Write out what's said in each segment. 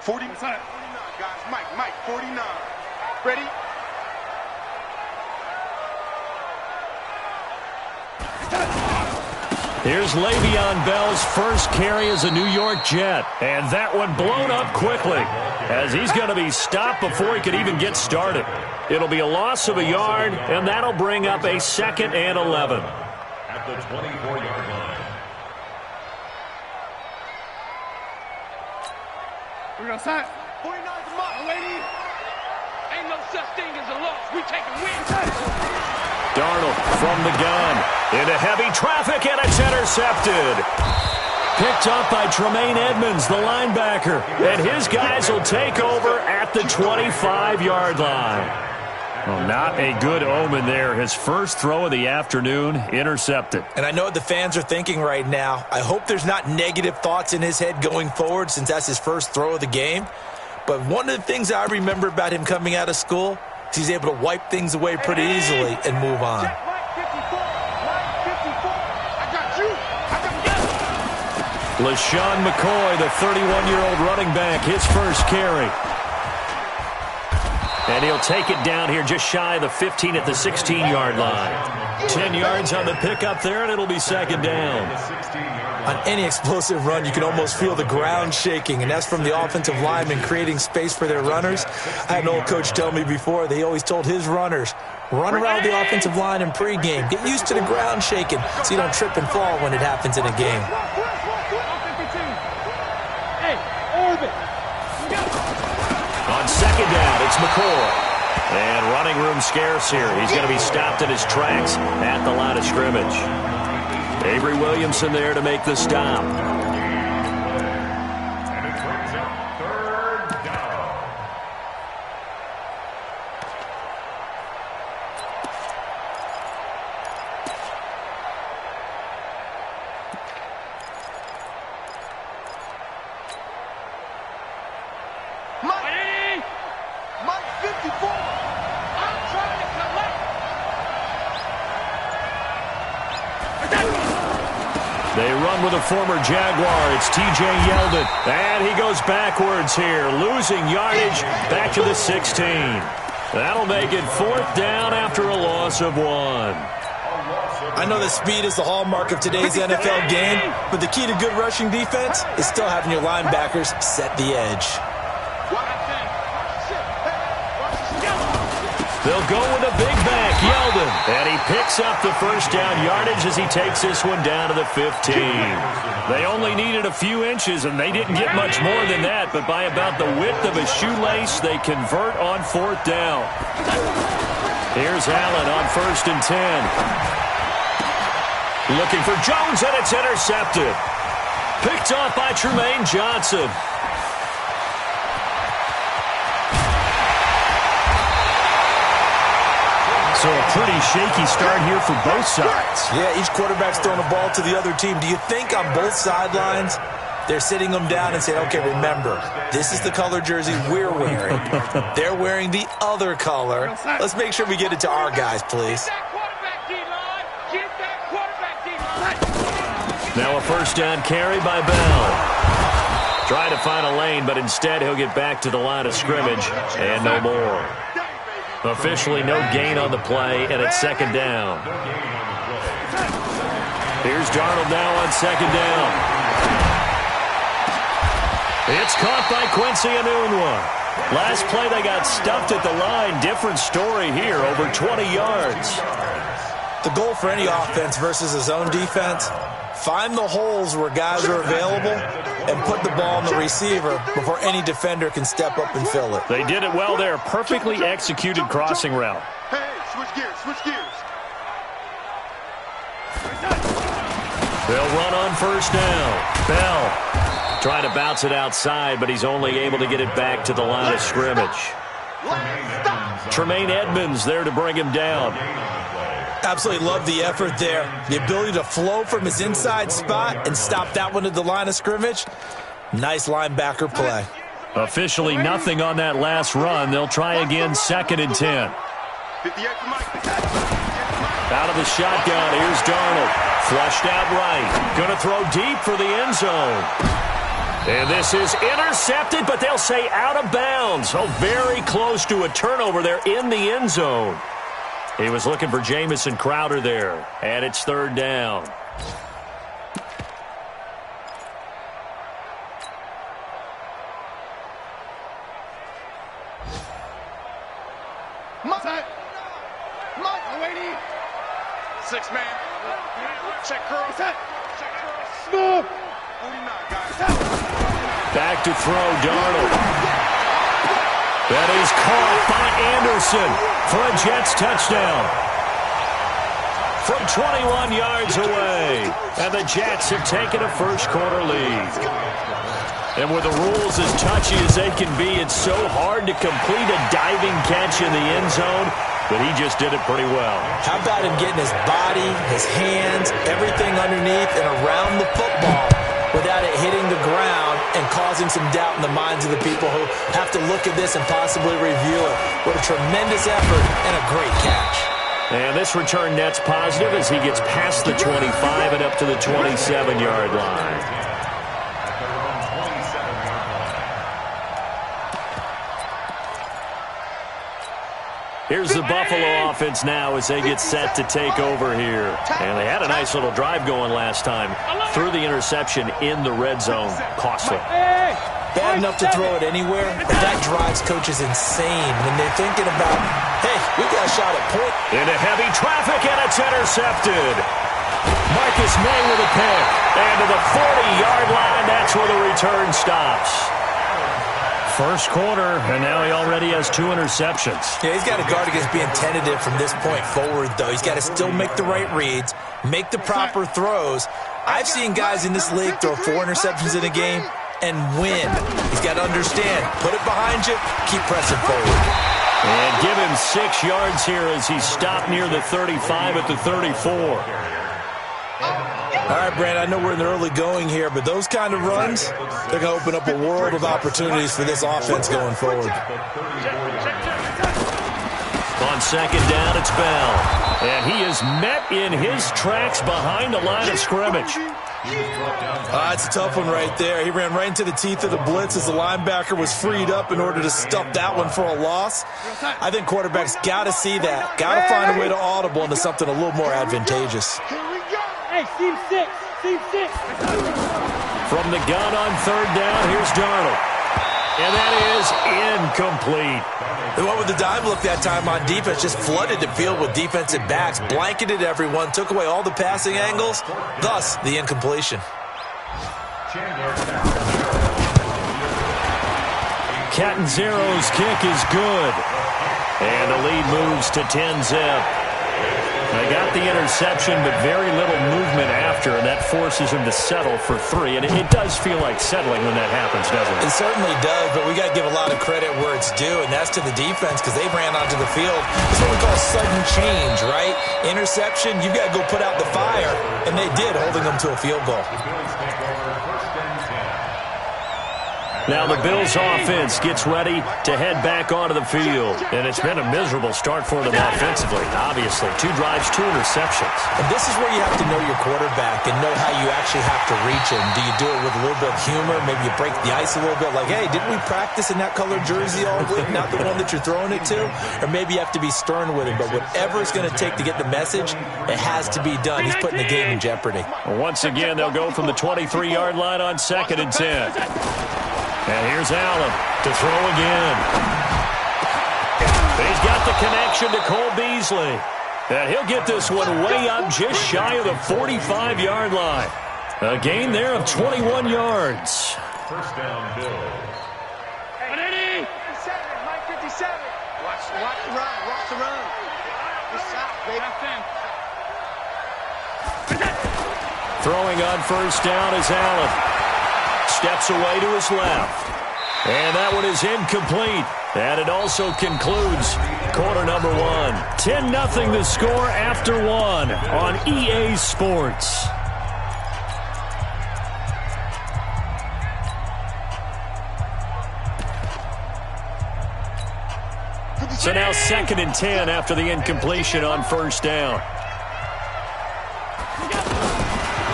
49, guys. Mike, 49. Ready? Here's Le'Veon Bell's first carry as a New York Jet. And that one blown up quickly as he's going to be stopped before he could even get started. It'll be a loss of a yard, and that'll bring up a 2nd and 11. At the 24-yard line. We're going to sign. 49's a mark, lady. Ain't no such thing as a loss. We taking wins. Darnold from the gun. Into heavy traffic, and it's intercepted. Picked up by Tremaine Edmonds, the linebacker. And his guys will take over at the 25-yard line. Well, not a good omen there. His first throw of the afternoon, intercepted. And I know what the fans are thinking right now. I hope there's not negative thoughts in his head going forward since that's his first throw of the game. But one of the things I remember about him coming out of school is he's able to wipe things away pretty easily and move on. LaShawn McCoy, the 31-year-old running back, his first carry. And he'll take it down here just shy of the 15 at the 16-yard line. 10 yards on the pickup there, and it'll be 2nd down. On any explosive run, you can almost feel the ground shaking, and that's from the offensive linemen creating space for their runners. I had an old coach tell me before, they always told his runners, run around the offensive line in pregame. Get used to the ground shaking so you don't trip and fall when it happens in a game. On 2nd down, it's McCoy. And running room scarce here. He's going to be stopped in his tracks at the line of scrimmage. Avery Williamson there to make the stop. And it brings up 3rd down. Mike 54. I'm trying to collect. They run with a former Jaguar. It's T.J. Yeldon. And he goes backwards here, losing yardage back to the 16. That'll make it 4th down after a loss of 1. I know that speed is the hallmark of today's NFL game, but the key to good rushing defense is still having your linebackers set the edge. They'll go with a big back, Yeldon. And he picks up the first down yardage as he takes this one down to the 15. They only needed a few inches, and they didn't get much more than that. But by about the width of a shoelace, they convert on 4th down. Here's Allen on 1st and 10. Looking for Jones, and it's intercepted. Picked off by Tremaine Johnson. So a pretty shaky start here for both sides. Yeah, each quarterback's throwing a ball to the other team. Do you think on both sidelines they're sitting them down and saying, okay, remember, this is the color jersey we're wearing. They're wearing the other color. Let's make sure we get it to our guys, please. Now a first down carry by Bell. Trying to find a lane, but instead he'll get back to the line of scrimmage and no more. Officially no gain on the play, and it's 2nd down. Here's Darnold now on 2nd down. It's caught by Quincy Enunwa. Last play they got stuffed at the line. Different story here, over 20 yards. The goal for any offense versus a zone defense, find the holes where guys are available and put the ball on the receiver before any defender can step up and fill it. They did it well there. Perfectly executed crossing route. Hey, switch gears, switch gears. They'll run on 1st down. Bell trying to bounce it outside, but he's only able to get it back to the line of scrimmage. Tremaine Edmonds there to bring him down. Absolutely love the effort there. The ability to flow from his inside spot and stop that one at the line of scrimmage. Nice linebacker play. Officially nothing on that last run. They'll try again 2nd and 10. Out of the shotgun, here's Darnold. Flushed out right. Going to throw deep for the end zone. And this is intercepted, but they'll say out of bounds. Oh, very close to a turnover there in the end zone. He was looking for Jamison Crowder there, and it's third down. Six man. Check curl. Check curl. Back to throw, Darnold. That is caught by Anderson for a Jets touchdown. From 21 yards away. And the Jets have taken a first-quarter lead. And with the rules as touchy as they can be, it's so hard to complete a diving catch in the end zone, but he just did it pretty well. How about him getting his body, his hands, everything underneath and around the football without it hitting the ground and causing some doubt in the minds of the people who have to look at this and possibly review it. What a tremendous effort and a great catch. And this return net's positive as he gets past the 25 and up to the 27-yard line. Here's the Buffalo offense now as they get set to take over here. And they had a nice little drive going last time. Threw the interception in the red zone. Costly. Bad enough to throw it anywhere, but that drives coaches insane when they're thinking about, hey, we got a shot at point. Into heavy traffic, and it's intercepted. Marcus May with a pick. And to the 40-yard line, that's where the return stops. First quarter, and now he already has 2 interceptions. Yeah, he's got to guard against being tentative from this point forward, though. He's got to still make the right reads, make the proper throws. I've seen guys in this league throw 4 interceptions in a game and win. He's got to understand, put it behind you, keep pressing forward. And give him 6 yards here as he stopped near the 35 at the 34. All right, Brand, I know we're in the early going here, but those kind of runs, they're going to open up a world of opportunities for this offense going forward. On second down, it's Bell. And he is met in his tracks behind the line of scrimmage. It's a tough one right there. He ran right into the teeth of the blitz as the linebacker was freed up in order to stuff that one for a loss. I think quarterbacks got to see that. Got to find a way to audible into something a little more advantageous. Hey, team 6. From the gun on third down, here's Darnold. And that is incomplete. They went with the dime look that time on defense, just flooded the field with defensive backs, blanketed everyone, took away all the passing angles, thus the incompletion. Catanzaro's kick is good. And the lead moves to 10-zip. They got the interception, but very little movement after, and that forces him to settle for 3. And it does feel like settling when that happens, doesn't it? It certainly does, but we got to give a lot of credit where it's due, and that's to the defense because they ran onto the field. It's what we call sudden change, right? Interception, you've got to go put out the fire, and they did, holding them to a field goal. Now the Bills offense gets ready to head back onto the field. And it's been a miserable start for them offensively, obviously. 2 drives, 2 interceptions. And this is where you have to know your quarterback and know how you actually have to reach him. Do you do it with a little bit of humor? Maybe you break the ice a little bit like, hey, didn't we practice in that colored jersey all week, not the one that you're throwing it to? Or maybe you have to be stern with him. But whatever it's going to take to get the message, it has to be done. He's putting the game in jeopardy. Once again, they'll go from the 23-yard line on 2nd and 10. And here's Allen to throw again. He's got the connection to Cole Beasley. And he'll get this one way up just shy of the 45-yard line. A gain there of 21 yards. First down, Bill. Hey, 57, Mike 57. Watch the run, watch the run. This side, baby. Throwing on first down is Allen. Steps away to his left. And that one is incomplete. And it also concludes quarter number 1. 10-0 the score after 1 on EA Sports. So now 2nd and 10 after the incompletion on first down.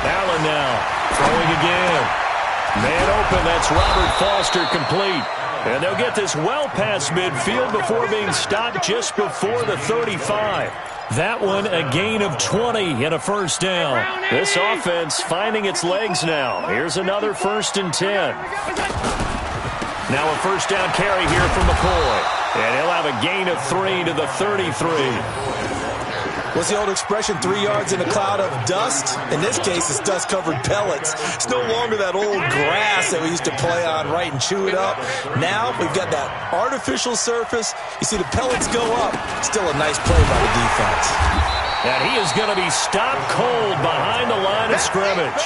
Allen now throwing again. Man open, that's Robert Foster complete. And they'll get this well past midfield before being stopped just before the 35. That one a gain of 20 and a first down. This offense finding its legs now. Here's another 1st and 10. Now a first down carry here from McCoy. And he'll have a gain of 3 to the 33. What's the old expression, 3 yards in a cloud of dust? In this case, it's dust-covered pellets. It's no longer that old grass that we used to play on, right, and chew it up. Now we've got that artificial surface. You see the pellets go up. Still a nice play by the defense. And he is going to be stopped cold behind the line of scrimmage.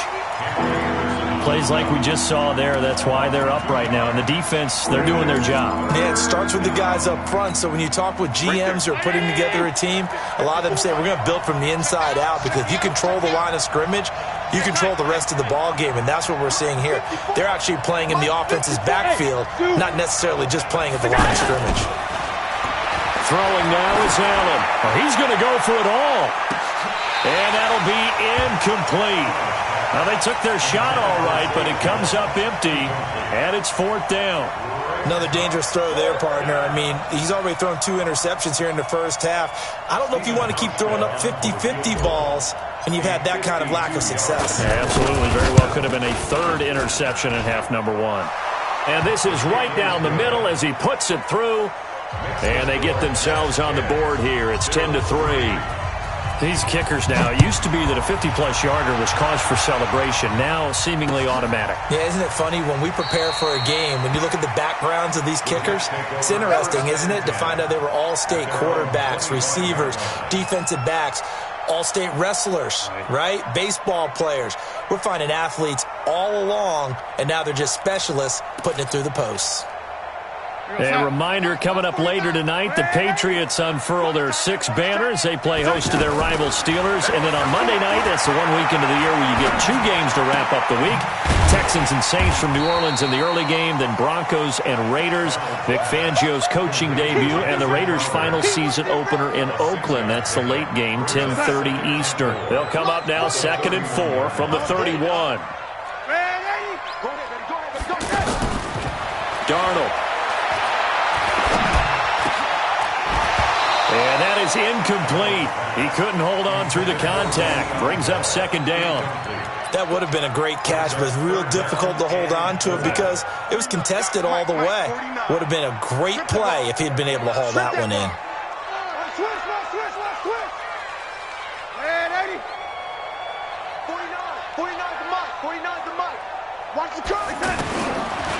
Plays like we just saw there. That's why they're up right now. And the defense, they're doing their job. Yeah, it starts with the guys up front. So when you talk with GMs who are putting together a team, a lot of them say we're going to build from the inside out, because if you control the line of scrimmage, you control the rest of the ball game, and that's what we're seeing here. They're actually playing in the offense's backfield, not necessarily just playing at the line of scrimmage. Throwing now is Allen. Well, he's going to go for it all. And that'll be incomplete. Now, they took their shot all right, but it comes up empty, and it's 4th down. Another dangerous throw there, partner. I mean, he's already thrown 2 interceptions here in the first half. I don't know if you want to keep throwing up 50-50 balls when you've had that kind of lack of success. Yeah, absolutely. Very well could have been a 3rd interception in half number 1. And this is right down the middle as he puts it through, and they get themselves on the board here. It's 10-3. These kickers now, it used to be that a 50-plus yarder was cause for celebration. Now, seemingly automatic. Yeah, isn't it funny? When we prepare for a game, when you look at the backgrounds of these kickers, it's interesting, isn't it, to find out they were all-state quarterbacks, receivers, defensive backs, all-state wrestlers, right? Baseball players. We're finding athletes all along, and now they're just specialists putting it through the posts. A reminder, coming up later tonight, the Patriots unfurl their 6 banners. They play host to their rival Steelers. And then on Monday night, that's the one weekend of the year where you get 2 games to wrap up the week. Texans and Saints from New Orleans in the early game, then Broncos and Raiders. Vic Fangio's coaching debut, and the Raiders' final season opener in Oakland. That's the late game, 10:30 Eastern. They'll come up now 2nd and 4 from the 31. Darnold. And that is incomplete. He couldn't hold on through the contact. Brings up 2nd down. That would have been a great catch, but it's real difficult to hold on to it because it was contested all the way. Would have been a great play if he'd been able to haul that one in.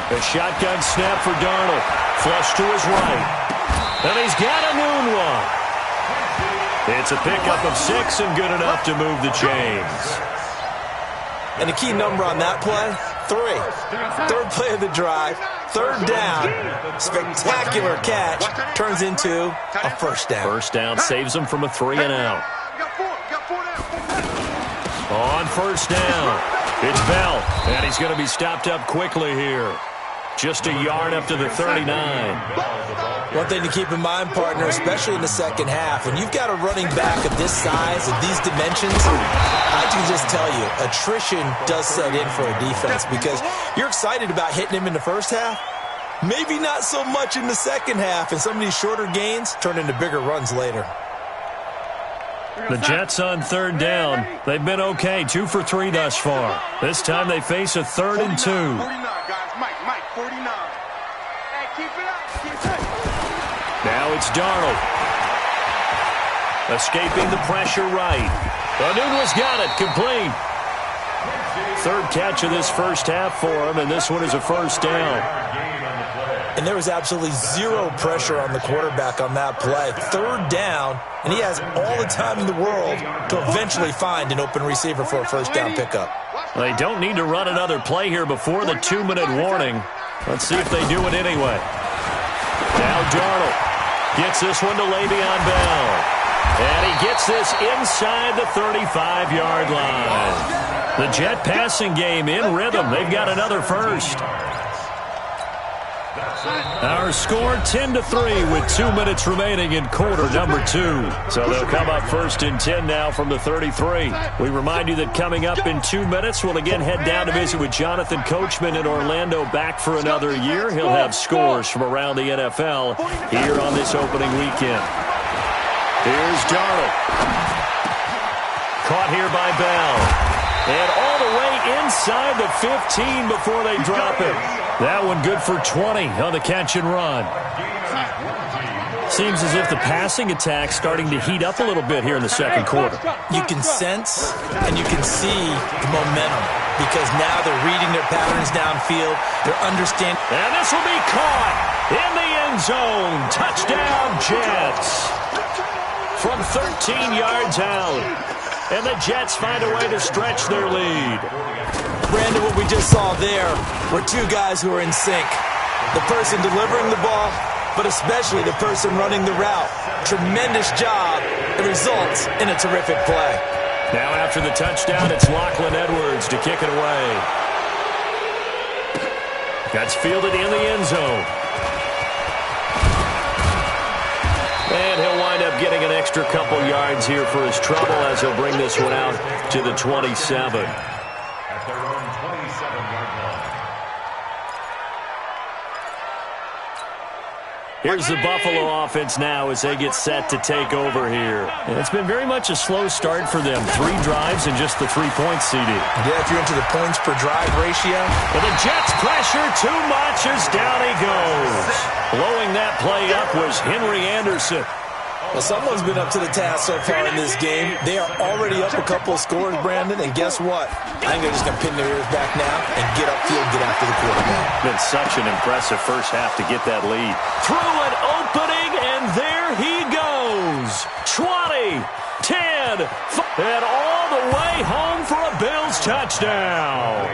The shotgun snap for Darnold. Flush to his right. And he's got a noon one. It's a pickup of 6 and good enough to move the chains. And the key number on that play, 3. 3rd play of the drive, 3rd down, spectacular catch, turns into a 1st down. 1st down saves him from a 3 and out. On 1st down, it's Bell, and he's going to be stopped up quickly here. Just a yard up to the 39. One thing to keep in mind, partner, especially in the second half, when you've got a running back of this size and these dimensions, I can just tell you, attrition does set in for a defense because you're excited about hitting him in the first half. Maybe not so much in the second half, and some of these shorter gains turn into bigger runs later. The Jets on 3rd down. They've been okay, 2 for 3 thus far. This time they face a 3rd and 2. 49, guys. Mike, 49. Hey, keep it up. Now it's Darnold. Escaping the pressure right. Nunez got it, complete. 3rd catch of this first half for him, and this one is a 1st down. And there was absolutely 0 pressure on the quarterback on that play. 3rd down, and he has all the time in the world to eventually find an open receiver for a 1st down pickup. They don't need to run another play here before the 2-minute warning. Let's see if they do it anyway. Now Darnold gets this one to Le'Veon Bell. And he gets this inside the 35-yard line. The Jet passing game in rhythm. They've got another 1st. Our score 10-3 with 2 minutes remaining in quarter number 2. So they'll come up first and 10 now from the 33. We remind you that coming up in 2 minutes, we'll again head down to visit with Jonathan Coachman in Orlando, back for another year. He'll have scores from around the NFL here on this opening weekend. Here's Darnold. Caught here by Bell. And all the way inside the 15 before they drop it. That one good for 20 on the catch and run. Seems as if the passing attack's starting to heat up a little bit here in the second quarter. You can sense and you can see the momentum because now they're reading their patterns downfield. They're understanding. And this will be caught in the end zone. Touchdown, Jets. From 13 yards out. And the Jets find a way to stretch their lead. Brandon, what we just saw there were two guys who are in sync. The person delivering the ball, but especially the person running the route. Tremendous job. It results in a terrific play. Now after the touchdown, it's Lachlan Edwards to kick it away. That's fielded in the end zone. And he'll wind up getting an extra couple yards here for his trouble as he'll bring this one out to the 27. At their own 27-yard line. Here's the Buffalo offense now as they get set to take over here. And it's been very much a slow start for them. 3 drives and just the 3 points, CD. Yeah, if you're into the points per drive ratio. But the Jets pressure too much as down he goes. Blowing that play up was Henry Anderson. Well, someone's been up to the task so far in this game. They are already up a couple of scores, Brandon, and guess what? I think they're just going to pin their ears back now and get upfield, get after the quarterback. Been such an impressive first half to get that lead. Through an opening, and there he goes. 20, 10, and all the way home for a Bills touchdown.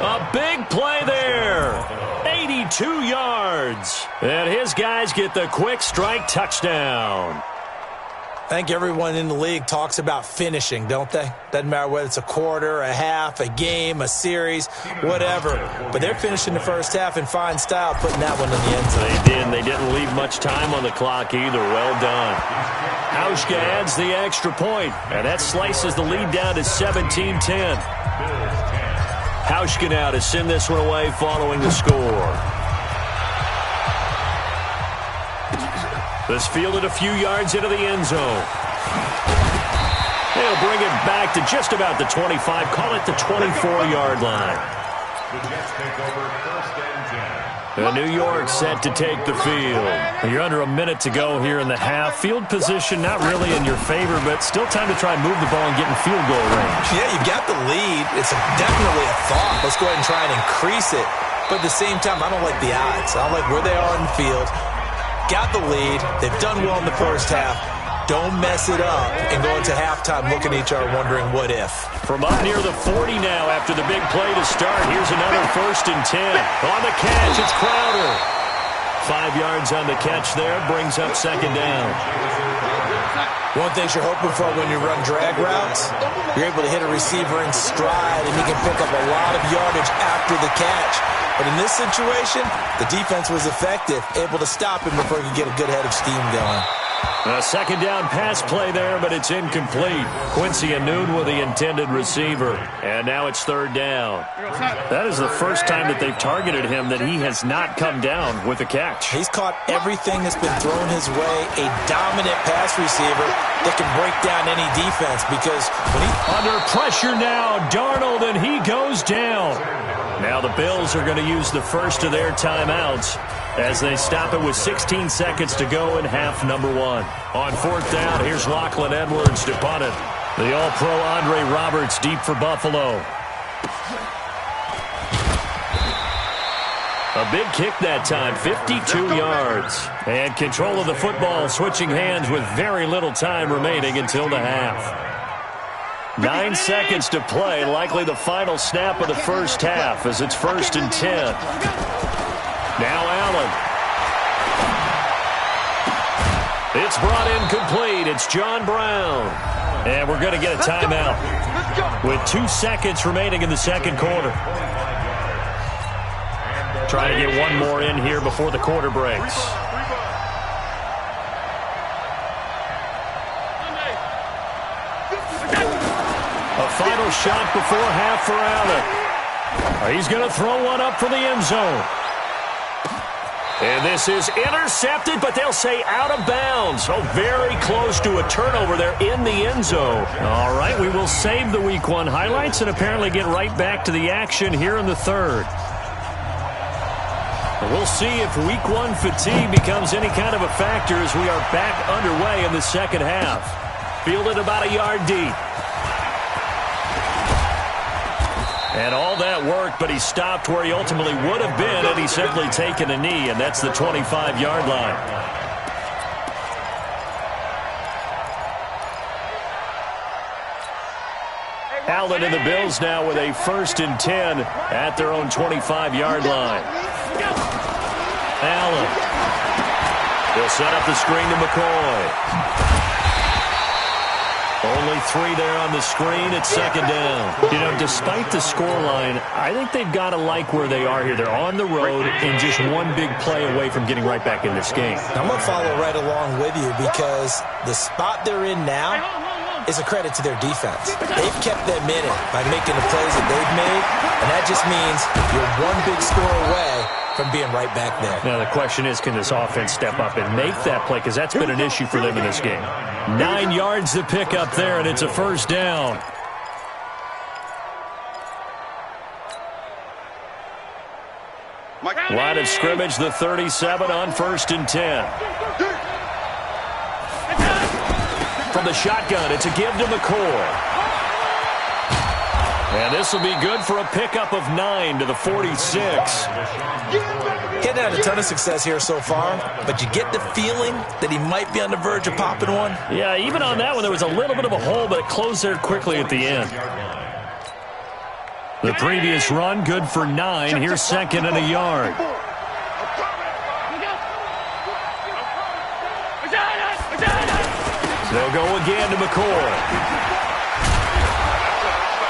A big play there. 82 yards. And his guys get the quick strike touchdown. I think everyone in the league talks about finishing, don't they? Doesn't matter whether it's a quarter, a half, a game, a series, whatever. But they're finishing the first half in fine style, putting that one in the end zone. They did. They didn't leave much time on the clock either. Well done. Hauschka adds the extra point, and that slices the lead down to 17-10. Hauschka now to send this one away following the score. This fielded a few yards into the end zone. They'll bring it back to just about the 25, call it the 24-yard line. The Jets take over first and 10. And New York set to take the field. You're under a minute to go here in the half. Field position not really in your favor, but still time to try and move the ball and get in field goal range. Yeah, you got the lead. It's definitely a thought. Let's go ahead and try and increase it. But at the same time, I don't like the odds. I don't like where they are in the field. Got the lead. They've done well in the first half. Don't mess it up and go into halftime looking at each other wondering what if. From up near the 40 now after the big play to start. Here's another first and 10. On the catch, it's Crowder. 5 yards on the catch there. Brings up second down. One thing you're hoping for when you run drag routes, you're able to hit a receiver in stride and he can pick up a lot of yardage after the catch. But in this situation, the defense was effective, able to stop him before he could get a good head of steam going. A second down pass play there, but it's incomplete. Quincy Anoon with the intended receiver. And now it's third down. That is the first time that they've targeted him that he has not come down with a catch. He's caught everything that's been thrown his way. A dominant pass receiver that can break down any defense because when he... Under pressure now, Darnold, and he goes down. Now the Bills are going to use the first of their timeouts as they stop it with 16 seconds to go in half number 1. On fourth down, here's Lachlan Edwards to punt it. The All-Pro Andre Roberts deep for Buffalo. A big kick that time, 52 yards. And control of the football switching hands with very little time remaining until the half. 9 seconds to play, likely the final snap of the first half as it's first and 10. Now Allen. It's brought in complete. It's John Brown. And we're going to get a timeout with 2 seconds remaining in the second quarter. Trying to get one more in here before the quarter breaks. A final shot before half for Allen. He's going to throw one up for the end zone. And this is intercepted, but they'll say out of bounds. Oh, very close to a turnover there in the end zone. All right, we will save the Week 1 highlights and apparently get right back to the action here in the third. We'll see if Week 1 fatigue becomes any kind of a factor as we are back underway in the second half. Fielded about a yard deep. And all that worked, but he stopped where he ultimately would have been had he simply taken a knee, and that's the 25-yard line. Allen and the Bills now with a 1st and 10 at their own 25-yard line. Allen. He'll set up the screen to McCoy. Only 3 there on the screen. It's 2nd down. You know, despite the scoreline, I think they've got to like where they are here. They're on the road and just one big play away from getting right back in this game. I'm going to follow right along with you because the spot they're in now is a credit to their defense. They've kept them in it by making the plays that they've made, and that just means you're one big score away from being right back there. Now, the question is, can this offense step up and make that play? Because that's been an issue for them in this game. 9 yards to pick up there, and it's a 1st down. Line of scrimmage, the 37 on 1st and 10. From the shotgun, it's a give to McCoy. And this will be good for a pickup of 9 to the 46. Hadn't had a ton of success here so far, but you get the feeling that he might be on the verge of popping one. Yeah, even on that one, there was a little bit of a hole, but it closed there quickly at the end. The previous run, good for 9. Here's 2nd and a yard. They'll go again to McCoy.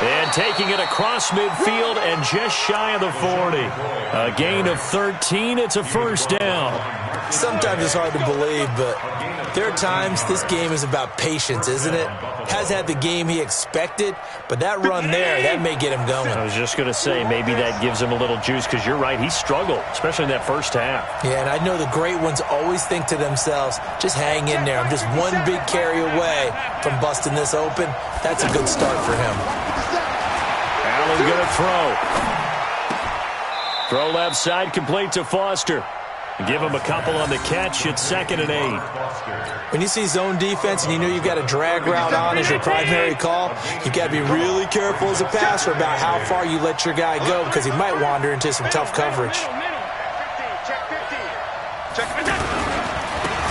And taking it across midfield and just shy of the 40. A gain of 13. It's a 1st down. Sometimes it's hard to believe, but there are times this game is about patience, isn't it? Has had the game he expected, but that run there, that may get him going. I was just going to say, maybe that gives him a little juice, because you're right, he struggled, especially in that first half. Yeah, and I know the great ones always think to themselves, just hang in there. I'm just one big carry away from busting this open. That's a good start for him. Allen going to throw. Throw left side, complete to Foster. Give him a couple on the catch. It's 2nd and 8. When you see zone defense and you know you've got a drag route on as your primary call, you've got to be really careful as a passer about how far you let your guy go because he might wander into some tough coverage.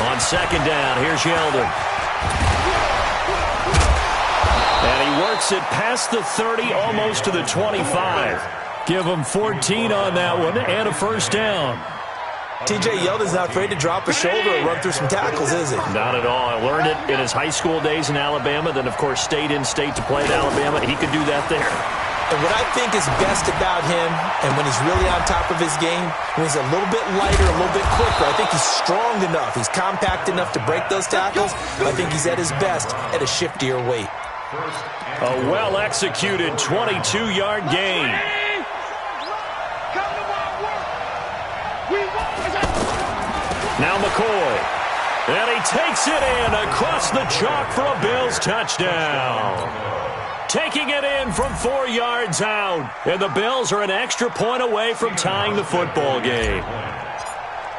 On 2nd down, here's Yeldon. And he works it past the 30, almost to the 25. Give him 14 on that one and a 1st down. T.J. Yeldon's not afraid to drop a shoulder or run through some tackles, is he? Not at all. I learned it in his high school days in Alabama, then, of course, stayed in state to play at Alabama. He could do that there. And what I think is best about him, and when he's really on top of his game, when he's a little bit lighter, a little bit quicker, I think he's strong enough. He's compact enough to break those tackles. I think he's at his best at a shiftier weight. A well-executed 22-yard gain. Now McCoy. And he takes it in across the chalk for a Bills touchdown. Taking it in from 4 yards out. And the Bills are an extra point away from tying the football game.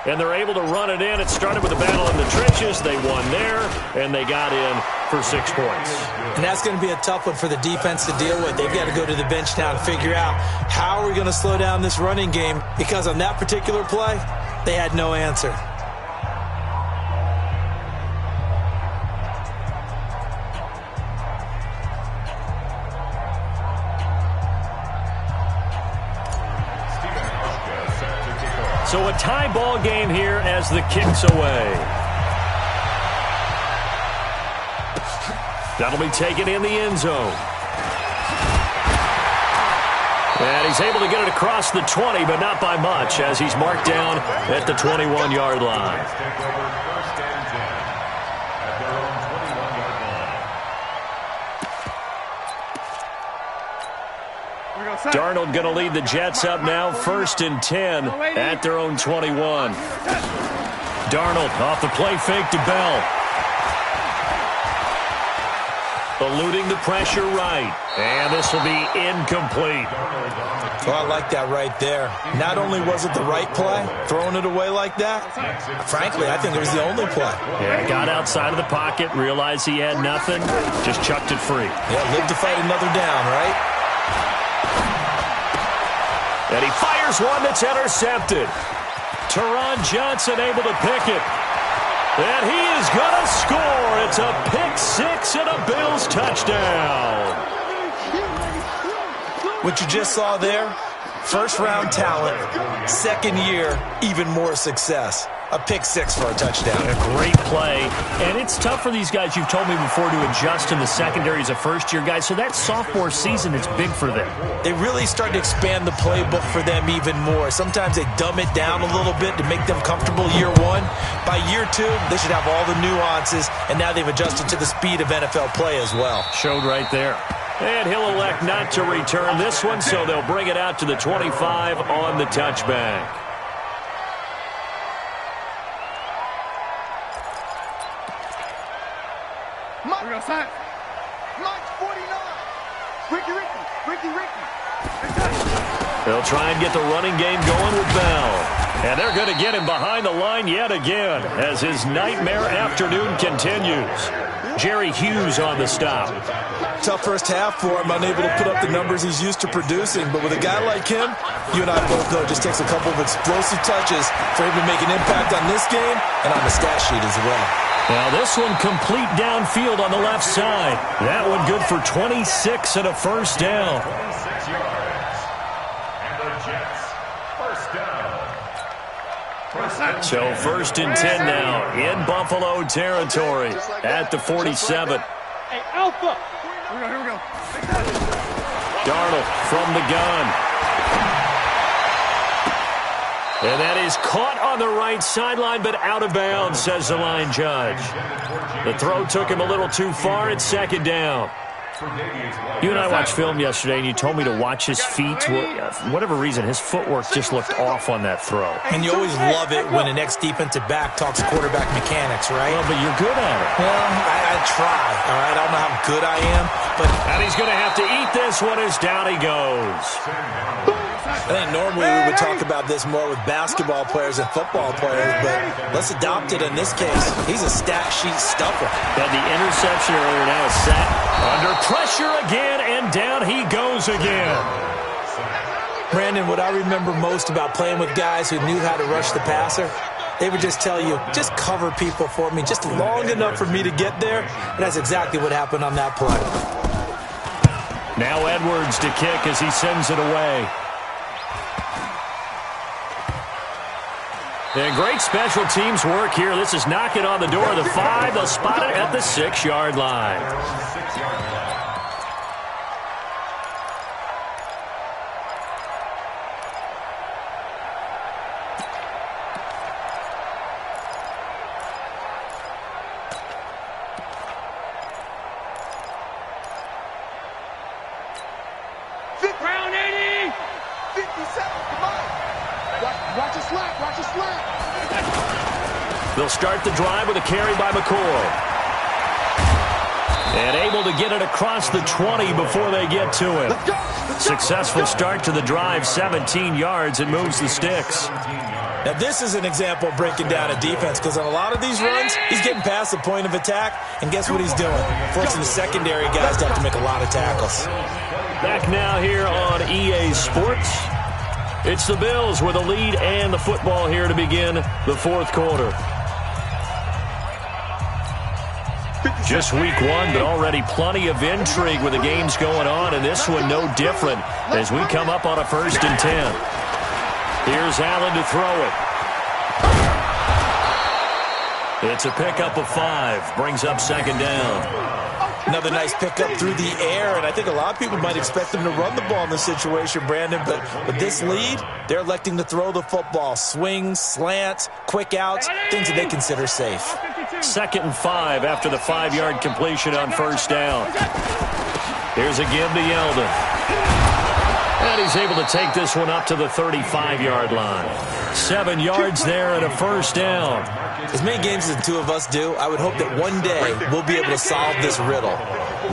And they're able to run it in. It started with a battle in the trenches. They won there, and they got in for 6 points. And that's going to be a tough one for the defense to deal with. They've got to go to the bench now and figure out how are we going to slow down this running game, because on that particular play, they had no answer. So a tie ball game here as the kick's away. That'll be taken in the end zone. And he's able to get it across the 20, but not by much, as he's marked down at the 21-yard line. Take over first and 10 at their own 21-yard line. Darnold going to lead the Jets up now, 1st and 10 at their own 21. Darnold off the play fake to Bell. Eluding the pressure right. And this will be incomplete. Well, I like that right there. Not only was it the right play, throwing it away like that, frankly, I think it was the only play. Yeah, got outside of the pocket, realized he had nothing, just chucked it free. Yeah, live to fight another down, right? And he fires one that's intercepted. Teron Johnson able to pick it. And he is going to score. It's a pick six and a Bills touchdown. What you just saw there, first-round talent, second year, even more success. A pick six for a touchdown. A great play. And it's tough for these guys, you've told me before, to adjust in the secondary as a first-year guy. So that sophomore season is big for them. They really start to expand the playbook for them even more. Sometimes they dumb it down a little bit to make them comfortable year one. By year two, they should have all the nuances, and now they've adjusted to the speed of NFL play as well. Showed right there. And he'll elect not to return this one, so they'll bring it out to the 25 on the touchback. Mike 49. Ricky. They'll try and get the running game going with Bell. And they're going to get him behind the line yet again as his nightmare afternoon continues. Jerry Hughes on the stop. Tough first half for him, unable to put up the numbers he's used to producing. But with a guy like him, you and I both know it just takes a couple of explosive touches for him to make an impact on this game and on the stat sheet as well. Now this one complete downfield on the left side. That one good for 26 and a first down. 26 yards. And the Jets, first down. So 1st and 10 now in Buffalo territory at the 47. Hey, Alpha. Here we go. Darnold from the gun. And that is caught on the right sideline, but out of bounds, says the line judge. The throw took him a little too far. It's 2nd down. You and I watched film yesterday, and you told me to watch his feet. For whatever reason, his footwork just looked off on that throw. And you always love it when an ex-defensive back talks quarterback mechanics, right? Well, but you're good at it. Well, I try, all right? I don't know how good I am, but... And he's going to have to eat this one as down he goes. I think normally we would talk about this more with basketball players and football players, but let's adopt it in this case. He's a stat sheet stuffer. Had the interception earlier, now is set. Under pressure again, and down he goes again. Brandon, what I remember most about playing with guys who knew how to rush the passer, they would just tell you, just cover people for me, just long enough for me to get there. And that's exactly what happened on that play. Now Edwards to kick as he sends it away. And great special teams work here. This is knocking on the door of the 5. They'll spot it at the 6-yard line. 6-yard line. Round 80. 57. Come on. Watch your slap. They'll start the drive with a carry by McCoy. And able to get it across the 20 before they get to him. Let's go. Successful start to the drive, 17 yards, and moves the sticks. Now, this is an example of breaking down a defense, because on a lot of these runs, he's getting past the point of attack, and guess what he's doing? Forcing the secondary guys to have to make a lot of tackles. Back now here on EA Sports. It's the Bills with a lead and the football here to begin the 4th quarter. Just week 1, but already plenty of intrigue with the games going on, and this one no different as we come up on a 1st and 10. Here's Allen to throw it. It's a pickup of 5, brings up 2nd down. Another nice pickup through the air, and I think a lot of people might expect them to run the ball in this situation, Brandon, but with this lead, they're electing to throw the football. Swings, slants, quick outs, things that they consider safe. 2nd and 5 after the 5-yard completion on first down. Here's a give to Yeldon. And he's able to take this one up to the 35-yard line. 7 yards there and a first down. As many games as the two of us do, I would hope that one day we'll be able to solve this riddle.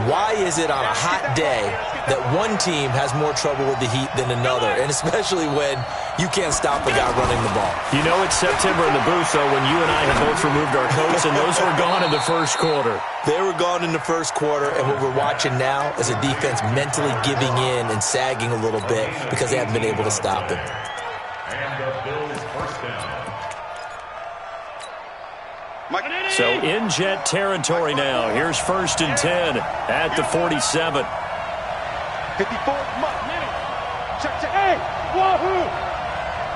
Why is it on a hot day that one team has more trouble with the heat than another, and especially when you can't stop a guy running the ball? You know it's September in the booth, though, when you and I have both removed our coats, and those were gone in the first quarter. They were gone in the first quarter, and what we're watching now is a defense mentally giving in and sagging a little bit because they haven't been able to stop him. And the Bills first down. So in Jet territory now. Here's 1st and 10 at the 47. 54, check. Hey, wahoo!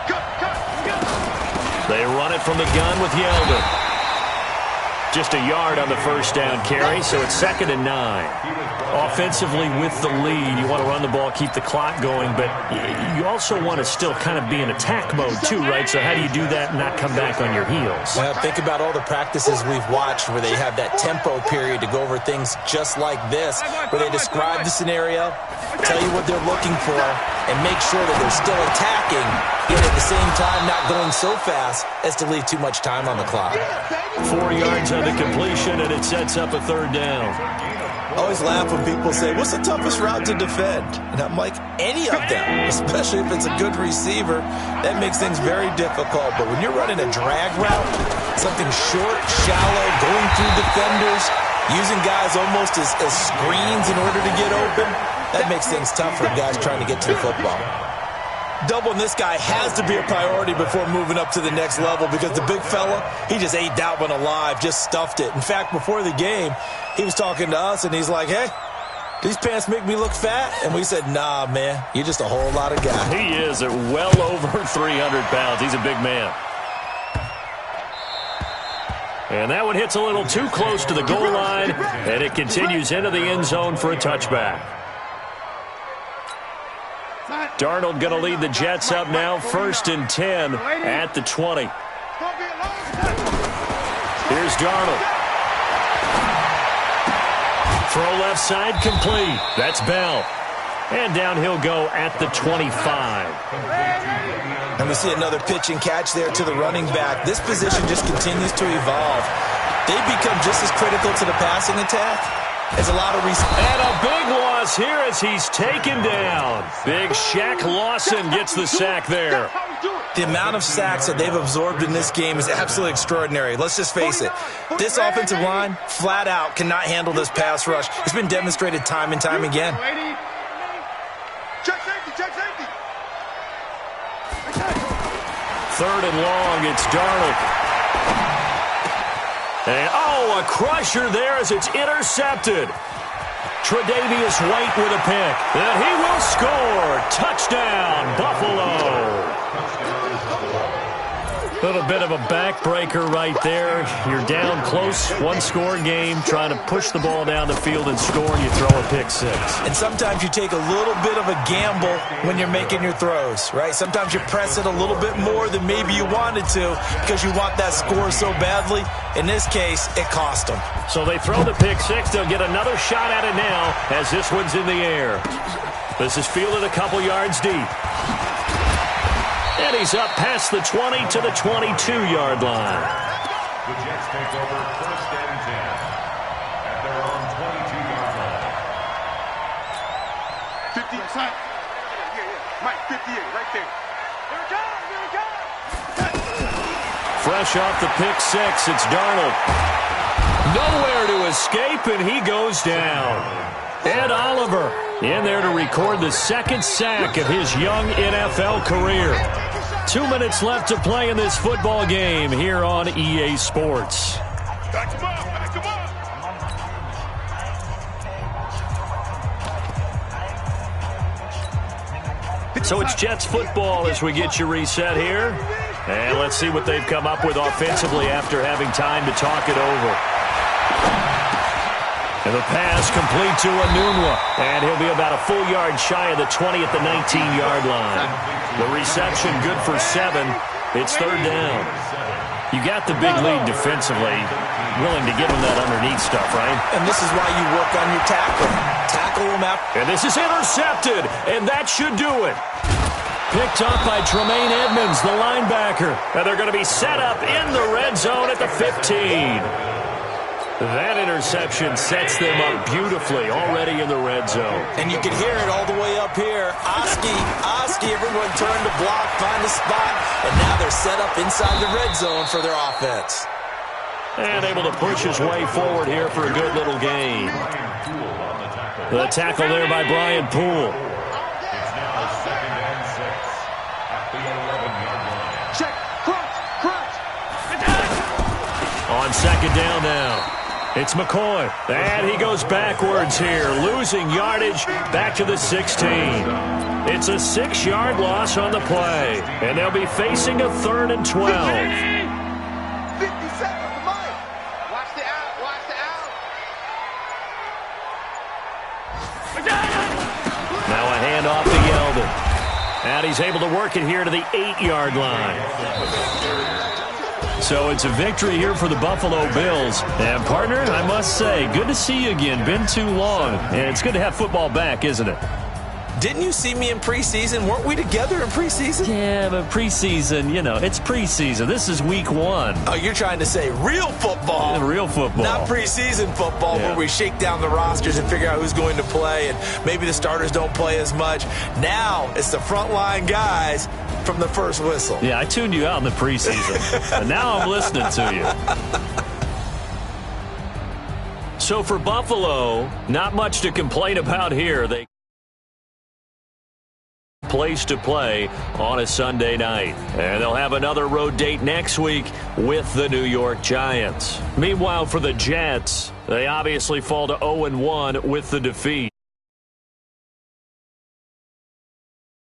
Cut. They run it from the gun with Yeldon. Just a yard on the first down carry, so it's 2nd and 9. Offensively with the lead, you want to run the ball, keep the clock going, but you also want to still kind of be in attack mode too, right? So how do you do that and not come back on your heels? Well, think about all the practices we've watched where they have that tempo period to go over things just like this, where they describe the scenario, tell you what they're looking for, and make sure that they're still attacking, yet at the same time not going so fast as to leave too much time on the clock. 4 yards on the completion, and it sets up a 3rd down. I always laugh when people say, what's the toughest route to defend? And I'm like, any of them, especially if it's a good receiver. That makes things very difficult. But when you're running a drag route, something short, shallow, going through defenders, using guys almost as screens in order to get open, that makes things tough for guys trying to get to the football. Doubling this guy has to be a priority before moving up to the next level because the big fella, he just ate that one alive, just stuffed it. In fact, before the game, he was talking to us, and he's like, hey, these pants make me look fat? And we said, nah, man, you're just a whole lot of guy. He is at well over 300 pounds. He's a big man. And that one hits a little too close to the goal line, and it continues into the end zone for a touchback. Darnold going to lead the Jets up now, 1st and 10 at the 20. Here's Darnold. Throw left side complete. That's Bell. And down he'll go at the 25. And we see another pitch and catch there to the running back. This position just continues to evolve. They become just as critical to the passing attack as a lot of receivers. And a big loss here as he's taken down. Big Shaq Lawson gets the sack there. The amount of sacks that they've absorbed in this game is absolutely extraordinary. Let's just face it. This offensive line, flat out, cannot handle this pass rush. It's been demonstrated time and time again. Check safety. 3rd and long, it's Darnold. And, a crusher there as it's intercepted. Tre'Davious White with a pick. And he will score. Touchdown, Buffalo. A little bit of a backbreaker right there. You're down close, one-score game, trying to push the ball down the field and score, and you throw a pick six. And sometimes you take a little bit of a gamble when you're making your throws, right? Sometimes you press it a little bit more than maybe you wanted to because you want that score so badly. In this case, it cost them. So they throw the pick six. They'll get another shot at it now as this one's in the air. This is fielded a couple yards deep. And he's up past the 20 to the 22-yard line. The Jets take over 1st and 10 at their own 22-yard line. 50 inside. Mike, 58, right there. Here it comes. Fresh off the pick six, it's Darnold. Nowhere to escape, and he goes down. Ed Oliver in there to record the 2nd sack of his young NFL career. 2 minutes left to play in this football game here on EA Sports. Back him up. So it's Jets football as we get you reset here. And let's see what they've come up with offensively after having time to talk it over. And the pass complete to Anunwa. And he'll be about a full yard shy of the 20 at the 19-yard line. The reception good for 7. It's third down. You got the big lead defensively. Willing to give him that underneath stuff, right? And this is why you work on your tackle. Tackle him out. And this is intercepted. And that should do it. Picked up by Tremaine Edmonds, the linebacker. And they're going to be set up in the red zone at the 15. That interception sets them up beautifully already in the red zone. And you can hear it all the way up here. Oski, everyone turned to block, find a spot, and now they're set up inside the red zone for their offense. And able to push his way forward here for a good little gain. The tackle there by Brian Poole. It's now 2nd and 6 at the 11-yard line. Check, crunch. On second down now. It's McCoy. And he goes backwards here, losing yardage back to the 16. It's a 6-yard loss on the play. And they'll be facing a 3rd and 12. 50 seconds, Mike. Watch the out. Now a handoff to Yeldon. And he's able to work it here to the 8-yard line. So it's a victory here for the Buffalo Bills. And, partner, I must say, good to see you again. Been too long. And it's good to have football back, isn't it? Didn't you see me in preseason? Weren't we together in preseason? Yeah, but preseason, it's preseason. This is week 1. Oh, you're trying to say real football. Real football. Not preseason football where we shake down the rosters and figure out who's going to play, and maybe the starters don't play as much. Now it's the frontline guys from the first whistle. Yeah, I tuned you out in the preseason, and now I'm listening to you. So for Buffalo, not much to complain about here. They place to play on a Sunday night. And they'll have another road date next week with the New York Giants. Meanwhile, for the Jets, they obviously fall to 0-1 with the defeat.